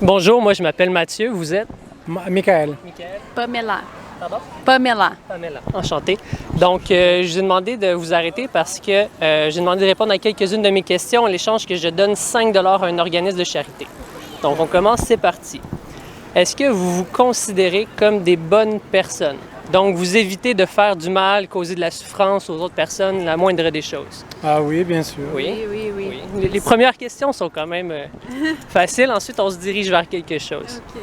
Bonjour, moi je m'appelle Mathieu, vous êtes? Michael. Michael. Pamela. Pardon? Pamela. Pamela. Enchanté. Donc, je vous ai demandé de vous arrêter parce que j'ai demandé de répondre à quelques-unes de mes questions en l'échange que je donne 5 $ à un organisme de charité. Donc, on commence, c'est parti. Est-ce que vous vous considérez comme des bonnes personnes? Donc, vous évitez de faire du mal, causer de la souffrance aux autres personnes, la moindre des choses. Ah oui, bien sûr. Oui? Oui. Oui. Les premières questions sont quand même faciles. Ensuite, on se dirige vers quelque chose. OK.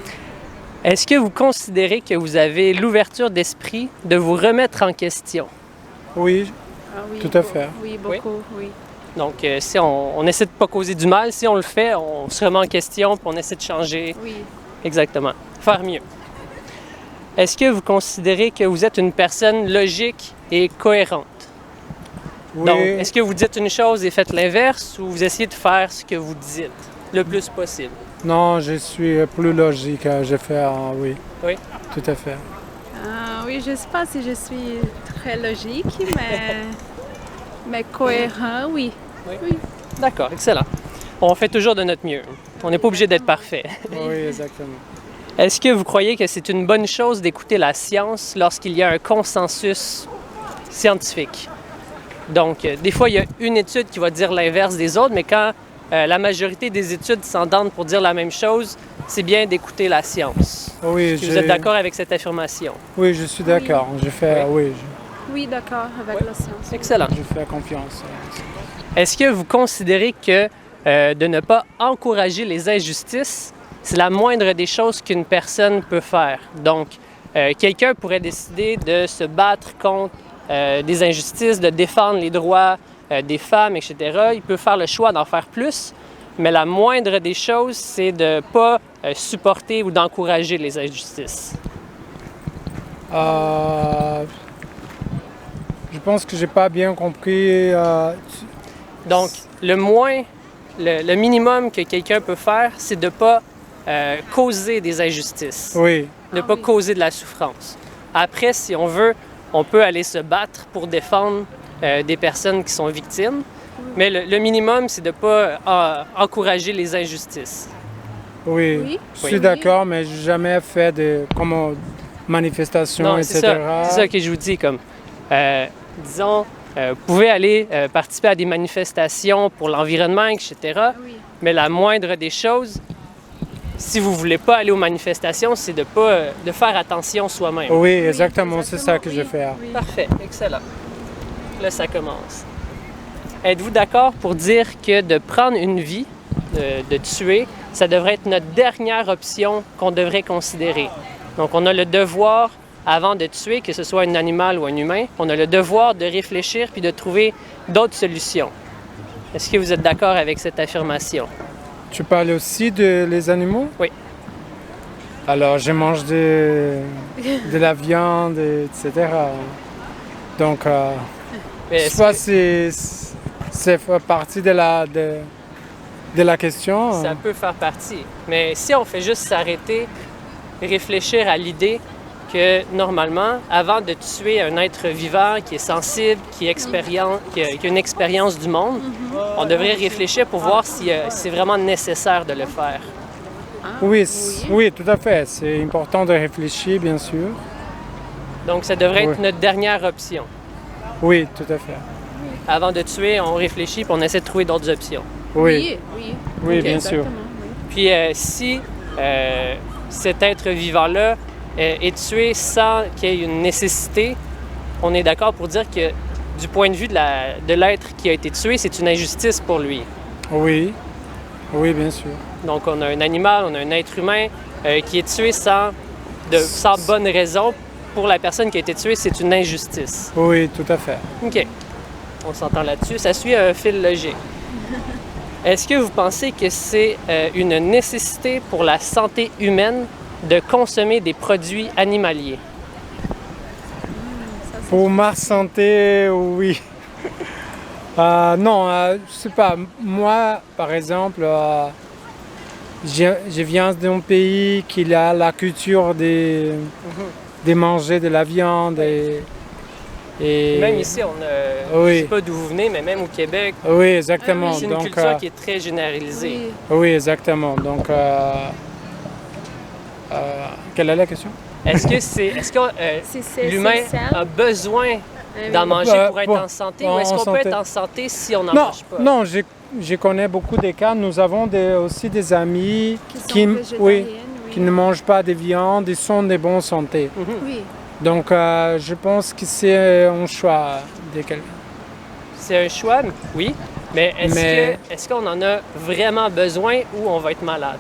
Est-ce que vous considérez que vous avez l'ouverture d'esprit de vous remettre en question? Oui, Ah oui, Tout à fait. Oui, beaucoup, oui. Donc, si on essaie de ne pas causer du mal, si on le fait, on se remet en question puis on essaie de changer. Oui. Exactement. Faire mieux. Est-ce que vous considérez que vous êtes une personne logique et cohérente? oui. Donc, est-ce que vous dites une chose et faites l'inverse ou vous essayez de faire ce que vous dites le plus possible? Non, je suis plus logique. Je fais, oui. Oui. Tout à fait. Oui, je ne sais pas si je suis très logique, mais cohérent, oui. Oui. D'accord, excellent. On fait toujours de notre mieux. On n'est pas obligé d'être parfait. Oui, exactement. Est-ce que vous croyez que c'est une bonne chose d'écouter la science lorsqu'il y a un consensus scientifique? Donc, des fois, il y a une étude qui va dire l'inverse des autres, mais quand la majorité des études s'entendent pour dire la même chose, c'est bien d'écouter la science. Oui, Est-ce que vous êtes d'accord avec cette affirmation? Oui, je suis d'accord. Je fais, Oui, d'accord, avec la science. Excellent. je fais confiance. Est-ce que vous considérez que de ne pas encourager les injustices, c'est la moindre des choses qu'une personne peut faire? Donc, quelqu'un pourrait décider de se battre contre des injustices, de défendre les droits des femmes, etc. Il peut faire le choix d'en faire plus, mais la moindre des choses, c'est de ne pas supporter ou d'encourager les injustices. Je pense que j'ai pas bien compris. Donc, le minimum que quelqu'un peut faire, c'est de ne pas causer des injustices, Oui, de ne pas causer de la souffrance. Après, si on veut, on peut aller se battre pour défendre des personnes qui sont victimes, mais le minimum, c'est de ne pas encourager les injustices. oui. Oui. Je suis Oui. d'accord, mais j'ai jamais fait de manifestations, Non, etc. c'est ça que je vous dis. Comme, disons, vous pouvez aller participer à des manifestations pour l'environnement, etc. Oui. Mais la moindre des choses, si vous ne voulez pas aller aux manifestations, c'est de faire attention soi-même. Oui, exactement, c'est ça que oui, je fais. oui. Parfait, excellent. Là, ça commence. Êtes-vous d'accord pour dire que de prendre une vie, de tuer, ça devrait être notre dernière option qu'on devrait considérer? Donc, on a le devoir, avant de tuer, que ce soit un animal ou un humain, on a le devoir de réfléchir puis de trouver d'autres solutions. Est-ce que vous êtes d'accord avec cette affirmation? Tu parles aussi de les animaux? Oui. Alors, je mange de la viande, etc. Donc, Mais je est-ce sais pas que si c'est fait partie de la question. ça peut faire partie. Mais si on fait juste s'arrêter, réfléchir à l'idée que normalement, avant de tuer un être vivant qui est sensible, qui a une expérience du monde, on devrait réfléchir pour voir si c'est vraiment nécessaire de le faire. Oui, oui, tout à fait. C'est important de réfléchir, bien sûr. Donc, ça devrait être Oui. notre dernière option. Oui, tout à fait. Avant de tuer, on réfléchit puis on essaie de trouver d'autres options. Oui, Oui. oui, Ok. bien sûr. Exactement, oui. Puis, si cet être vivant-là est tué sans qu'il y ait une nécessité, on est d'accord pour dire que du point de vue de l'être qui a été tué, c'est une injustice pour lui. Oui, oui, bien sûr. Donc, on a un animal, on a un être humain qui est tué sans bonne raison. Pour la personne qui a été tuée, c'est une injustice. Oui, tout à fait. OK. On s'entend là-dessus. Ça suit un fil logique. Est-ce que vous pensez que c'est une nécessité pour la santé humaine de consommer des produits animaliers? Pour ma santé, oui. Non, je sais pas. Moi, par exemple, je viens d'un pays qui a la culture de manger de la viande et Même ici, je Oui. ne sais pas d'où vous venez, mais même au Québec, oui, exactement. c'est une Donc, culture qui est très généralisée. Oui. oui, exactement. Donc, Quelle est la question? Est-ce que C'est l'humain essentiel. a besoin d'en manger pour être en santé ou est-ce qu'on peut être en santé si on n'en Non, mange pas? non, je connais beaucoup de cas. Nous avons aussi des amis Qui sont végétariennes, qui ne mangent pas de viande, ils sont de bonne santé. Oui. Donc, je pense que c'est un choix de quelqu'un. C'est un choix, oui, mais est-ce qu'on en a vraiment besoin ou on va être malade?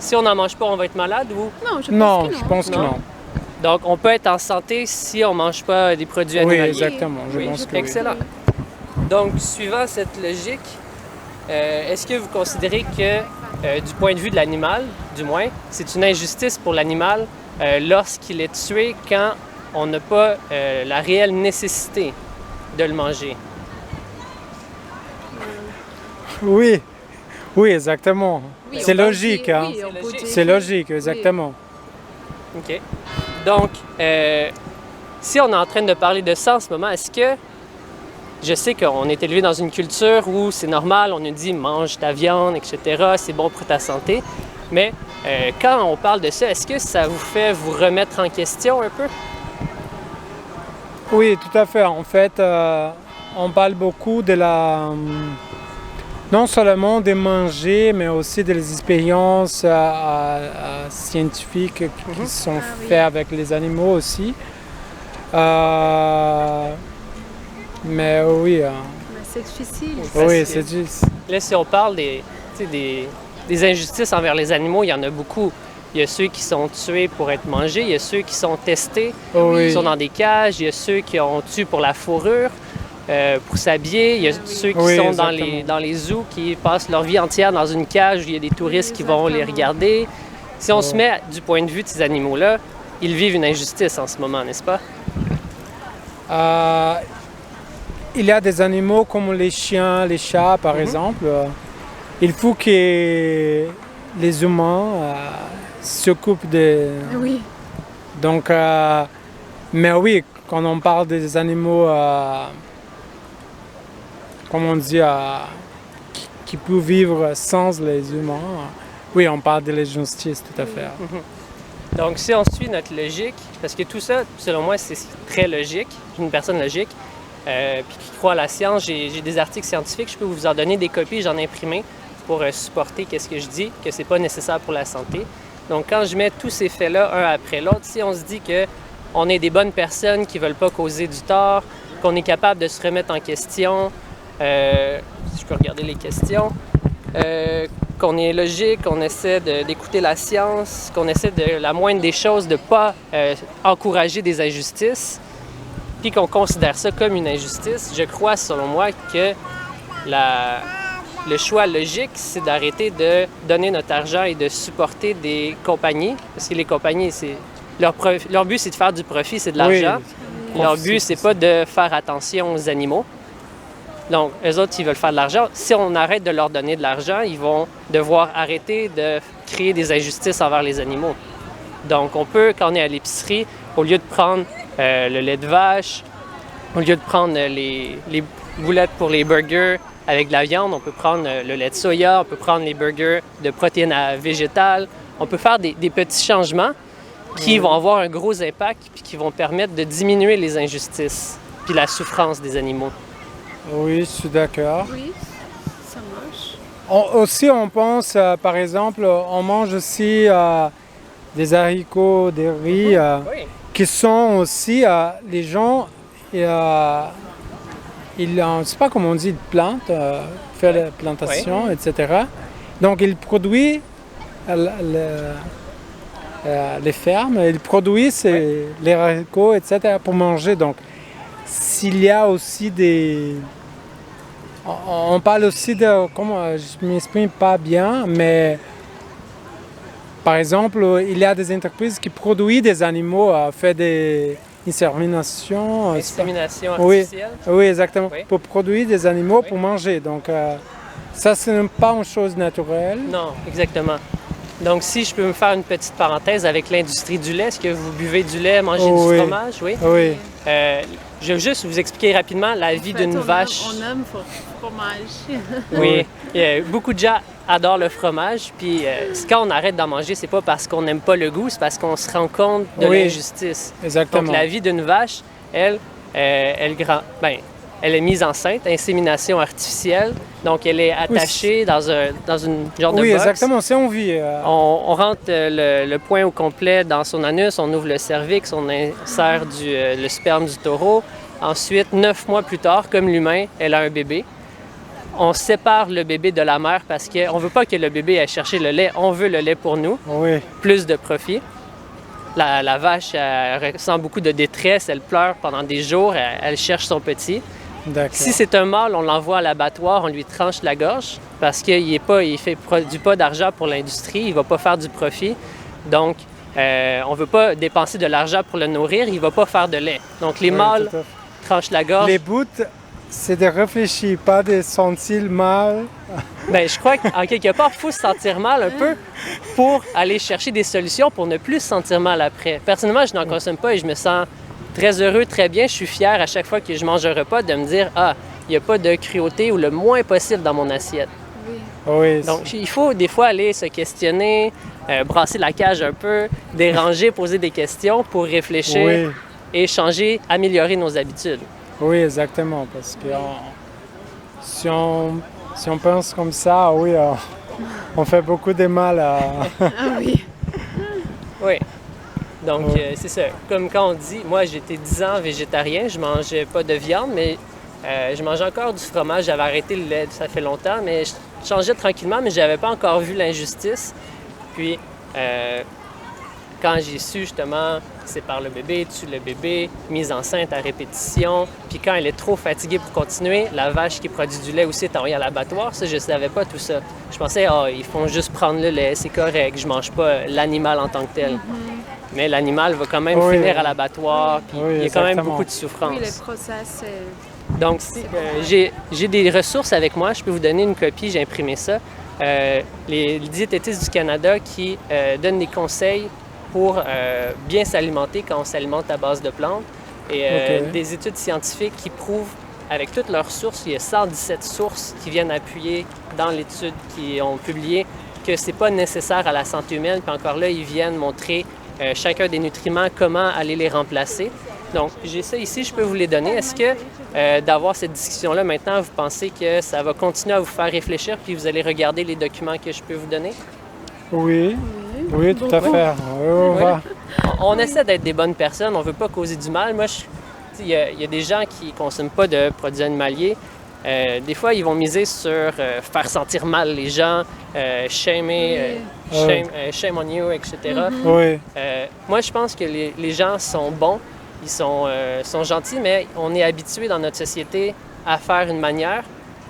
Si on n'en mange pas, on va être malade ou... Non, je pense Non, que non. je pense que Non. non. Donc, on peut être en santé si on ne mange pas des produits Oui, animaliers. exactement. Je Oui, pense que oui. excellent. Donc, suivant cette logique, est-ce que vous considérez que, du point de vue de l'animal, du moins, c'est une injustice pour l'animal lorsqu'il est tué quand on n'a pas la réelle nécessité de le manger? Oui, oui, exactement. Oui, C'est on peut logique, dire- hein. oui, on peut logique. dire C'est que- logique, exactement. OK. Donc, si on est en train de parler de ça en ce moment, est-ce que je sais qu'on est élevé dans une culture où c'est normal, on nous dit mange ta viande, etc., c'est bon pour ta santé. Mais quand on parle de ça, est-ce que ça vous fait vous remettre en question un peu? Oui, tout à fait. En fait, on parle beaucoup de non seulement de manger, mais aussi des expériences scientifiques qui sont oui. faites avec les animaux aussi. Mais oui, Mais c'est difficile. oui, Parce que- c'est juste. Là, si on parle des injustices envers les animaux, il y en a beaucoup. Il y a ceux qui sont tués pour être mangés, il y a ceux qui sont testés, Oui. qui sont dans des cages, il y a ceux qui ont tué pour la fourrure, pour s'habiller, il y a ceux qui Oui, sont exactement. dans les zoos, qui passent leur vie entière dans une cage où il y a des touristes qui vont les exactement. regarder. Si on se Ouais. met du point de vue de ces animaux-là, ils vivent une injustice en ce moment, n'est-ce pas? Il y a des animaux comme les chiens, les chats par exemple. Il faut que les humains s'occupent de. Oui. Donc, mais oui, quand on parle des animaux, comment on dit, qui peuvent vivre sans les humains, oui, on parle de l'injustice, tout à fait. Donc, si on suit notre logique, parce que tout ça, selon moi, c'est très logique, je suis une personne logique, puis qui croit à la science, j'ai des articles scientifiques, je peux vous en donner des copies, j'en ai imprimé pour supporter qu'est-ce que je dis, que c'est pas nécessaire pour la santé. Donc, quand je mets tous ces faits-là un après l'autre, si on se dit que on est des bonnes personnes qui veulent pas causer du tort, qu'on est capable de se remettre en question, si je peux regarder les questions, qu'on est logique, qu'on essaie d'écouter la science, qu'on essaie de la moindre des choses de ne pas encourager des injustices, puis qu'on considère ça comme une injustice, je crois, selon moi, que le choix logique, c'est d'arrêter de donner notre argent et de supporter des compagnies, parce que les compagnies, leur but, c'est de faire du profit, c'est de l'argent. Oui. Leur but, c'est pas de faire attention aux animaux. Donc, eux autres, ils veulent faire de l'argent. Si on arrête de leur donner de l'argent, ils vont devoir arrêter de créer des injustices envers les animaux. Donc, on peut, quand on est à l'épicerie, au lieu de prendre le lait de vache, au lieu de prendre les boulettes pour les burgers avec de la viande, on peut prendre le lait de soya, on peut prendre les burgers de protéines végétales. On peut faire des petits changements qui vont avoir un gros impact puis qui vont permettre de diminuer les injustices puis la souffrance des animaux. Oui, je suis d'accord. Oui, ça marche. Aussi, on pense, par exemple, on mange aussi des haricots, des riz, Oui. qui sont aussi, les gens, ils, je sais pas comment on dit, ils plantent, font la plantation, etc. Donc, ils produisent les fermes, ils produisent les haricots, etc. pour manger. Donc, s'il y a aussi des... On parle aussi de... Comment je ne m'exprime pas bien, mais... Par exemple, il y a des entreprises qui produisent des animaux, fait des inséminations. Insémination Oui, artificielle. oui, exactement. Oui. Pour produire des animaux Oui. pour manger. Donc, ça, ce n'est pas une chose naturelle. Non, exactement. Donc, si je peux me faire une petite parenthèse avec l'industrie du lait, est-ce que vous buvez du lait, mangez Oh, du oui. fromage? Oui. Oui, Je vais juste vous expliquer rapidement la vie d'une vache. On aime fromage. Oui, beaucoup de gens adorent le fromage, puis quand on arrête d'en manger, c'est pas parce qu'on n'aime pas le goût, c'est parce qu'on se rend compte de l'injustice. Exactement. Donc la vie d'une vache, elle est mise enceinte, insémination artificielle, donc elle est attachée dans une genre de box. Oui, exactement, c'est en vie. On rentre le poing au complet dans son anus, on ouvre le cervix, on insère le sperme du taureau. Ensuite, 9 mois plus tard, comme l'humain, elle a un bébé. On sépare le bébé de la mère parce qu'on ne veut pas que le bébé aille chercher le lait, on veut le lait pour nous, plus de profit. La vache elle ressent beaucoup de détresse, elle pleure pendant des jours, elle cherche son petit. Si c'est un mâle, on l'envoie à l'abattoir, on lui tranche la gorge parce qu'il ne produit pas d'argent pour l'industrie, il ne va pas faire du profit. Donc, on ne veut pas dépenser de l'argent pour le nourrir, il ne va pas faire de lait. Donc, les mâles tranchent la gorge. Les bouts, c'est de réfléchir, pas de sentir mal. Bien, je crois qu'en quelque part, il faut se sentir mal un peu pour aller chercher des solutions pour ne plus se sentir mal après. Personnellement, je n'en consomme pas et je me sens très heureux, très bien. Je suis fier à chaque fois que je mange un repas de me dire « Ah, il n'y a pas de cruauté ou le moins possible dans mon assiette. » Oui. Donc, il faut des fois aller se questionner, brasser la cage un peu, déranger, poser des questions pour réfléchir et changer, améliorer nos habitudes. Oui, exactement, parce que si on pense comme ça, on fait beaucoup de mal à... Oui. Donc, c'est ça. Comme quand on dit, moi, j'étais 10 ans végétarien, je mangeais pas de viande, mais je mangeais encore du fromage. J'avais arrêté le lait, ça fait longtemps, mais je changeais tranquillement, mais j'avais pas encore vu l'injustice. Puis, quand j'ai su, justement, sépare le bébé, tue le bébé, mise enceinte à répétition, puis quand elle est trop fatiguée pour continuer, la vache qui produit du lait aussi est envoyée à l'abattoir, ça, je savais pas tout ça. Je pensais, ils font juste prendre le lait, c'est correct, je mange pas l'animal en tant que tel. Mais l'animal va quand même finir à l'abattoir, puis il y a quand même beaucoup de souffrance. Oui, le process. Donc, j'ai des ressources avec moi, je peux vous donner une copie, j'ai imprimé ça. Les diététistes du Canada qui donnent des conseils pour bien s'alimenter quand on s'alimente à base de plantes. Et des études scientifiques qui prouvent, avec toutes leurs sources, il y a 117 sources qui viennent appuyer dans l'étude qu'ils ont publiée, que c'est pas nécessaire à la santé humaine. Puis encore là, ils viennent montrer chacun des nutriments, comment aller les remplacer. Donc, j'ai ça ici, je peux vous les donner. Est-ce que d'avoir cette discussion-là maintenant, vous pensez que ça va continuer à vous faire réfléchir puis vous allez regarder les documents que je peux vous donner? Oui, tout à fait. On essaie d'être des bonnes personnes, on ne veut pas causer du mal. Moi, il y a des gens qui ne consomment pas de produits animaliers. Des fois, ils vont miser sur faire sentir mal les gens, shame on you, etc. Moi, je pense que les gens sont bons, ils sont gentils, mais on est habitué dans notre société à faire une manière.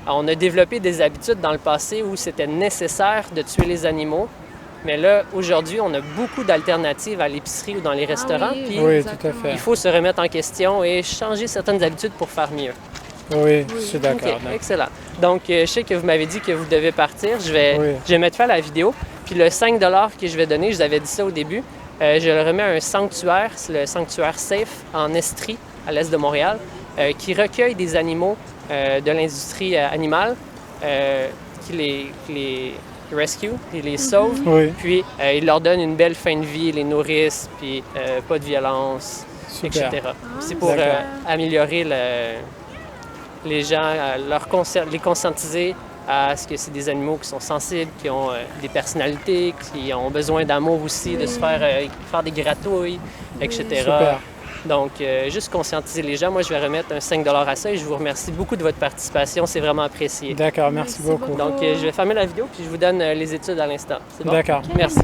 On a développé des habitudes dans le passé où c'était nécessaire de tuer les animaux. Mais là, aujourd'hui, on a beaucoup d'alternatives à l'épicerie ou dans les restaurants. Puis tout à fait. Il faut se remettre en question et changer certaines habitudes pour faire mieux. Oui, je suis d'accord. Okay, excellent. Donc, je sais que vous m'avez dit que vous devez partir. Je vais mettre fin à la vidéo. Puis le 5 $ que je vais donner, je vous avais dit ça au début, je le remets à un sanctuaire, c'est le sanctuaire Safe en Estrie, à l'est de Montréal, qui recueille des animaux de l'industrie animale, qui les rescue, ils les sauvent, puis ils leur donnent une belle fin de vie, ils les nourrissent, puis pas de violence, etc. C'est pour améliorer les gens, les conscientiser à ce que c'est des animaux qui sont sensibles, qui ont des personnalités, qui ont besoin d'amour aussi, de se faire des gratouilles, etc. Donc, juste conscientiser les gens. Moi, je vais remettre un 5 $ à ça et je vous remercie beaucoup de votre participation. C'est vraiment apprécié. D'accord, merci beaucoup. Donc, je vais fermer la vidéo puis je vous donne les études à l'instant. C'est bon? D'accord. Merci.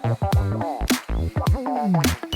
Merci.